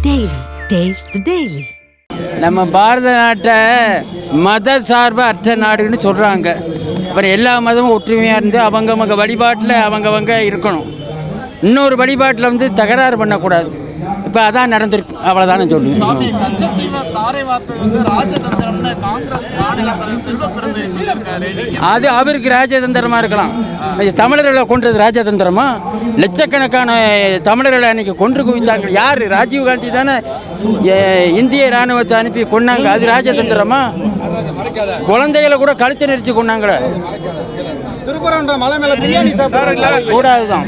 Daily. Taste the Daily. நம்ம பாரத நாட்டை மத சார்பு அற்ற நாடுன்னு சொல்கிறாங்க. அப்புறம் எல்லா மதமும் ஒற்றுமையாக இருந்து அவங்க வழிபாட்டில் அவங்கவங்க இருக்கணும். இன்னொரு வழிபாட்டில் வந்து தகராறு பண்ணக்கூடாது. இப்போ அதான் நடந்திருக்கு, அவ்வளோதானே சொல்லுவேன். அது அவருக்கு ராஜதந்திரமாக இருக்கலாம். தமிழர்களை கொன்றது ராஜதந்திரமா? லட்சக்கணக்கான தமிழர்களை அன்றைக்கி கொன்று குவித்தாங்க. யார்? ராஜீவ்காந்தி தானே இந்திய இராணுவத்தை அனுப்பி கொன்னாங்க. அது ராஜதந்திரமா? குழந்தைகளை கூட கழுத்தை நெரிச்சு கொன்னாங்களே. கூடாதுதான்.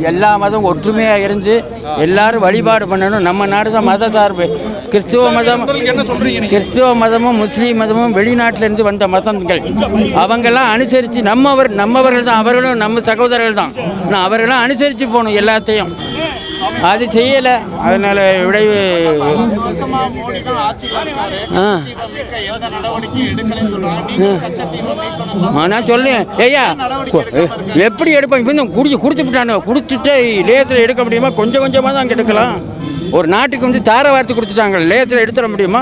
எல்லா மதம் ஒற்றுமையாக இருந்து எல்லாரும் வழிபாடு பண்ணணும். நம்ம நாடு தான் மத சார்பு. கிறிஸ்துவ மதமும் முஸ்லீம் மதமும் வெளிநாட்டிலிருந்து வந்த மதங்கள். அவங்கெல்லாம் அனுசரித்து நம்மவர்கள் தான். அவர்களும் நம்ம சகோதரர்கள் தான். அவர்களாம் அனுசரித்து போகணும் எல்லாத்தையும். அது செய்யலை. அதனால் விளைவு நான் சொல்லேன். ஐயா எப்படி எடுப்பேன்? இப்போ குடிச்சுட்டானு குடிச்சிட்டு லேசில் எடுக்க முடியுமா? கொஞ்சம் கொஞ்சமாக தான் அங்கே எடுக்கலாம். ஒரு நாட்டுக்கு வந்து தார வார்த்தை கொடுத்துட்டாங்க. லேசில் எடுத்துட முடியுமா?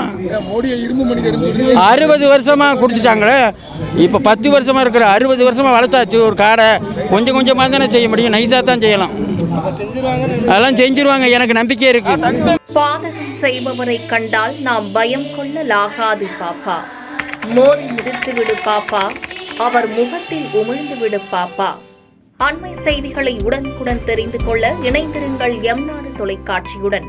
60 வருஷமாக கொடுத்துட்டாங்களே. இப்போ 10 வருஷமாக இருக்கிற 60 வருஷமாக வளர்த்தாச்சு ஒரு காடை. கொஞ்சம் கொஞ்சமாக தானே செய்ய முடியும். நைஸாக தான் செய்யலாம். அதெல்லாம் செஞ்சிருவாங்க, எனக்கு நம்பிக்கை இருக்கு. பாதகம் செய்பவரை கண்டால் நாம் பயம் கொள்ளலாகாது பாப்பா. மோதி மிதித்து விடு பாப்பா, அவர் முகத்தில் உமிழ்ந்து விடு பாப்பா. அண்மை செய்திகளை உடனுக்குடன் தெரிந்து கொள்ள இணைந்திருங்கள் எம் நாடு தொலைக்காட்சியுடன்.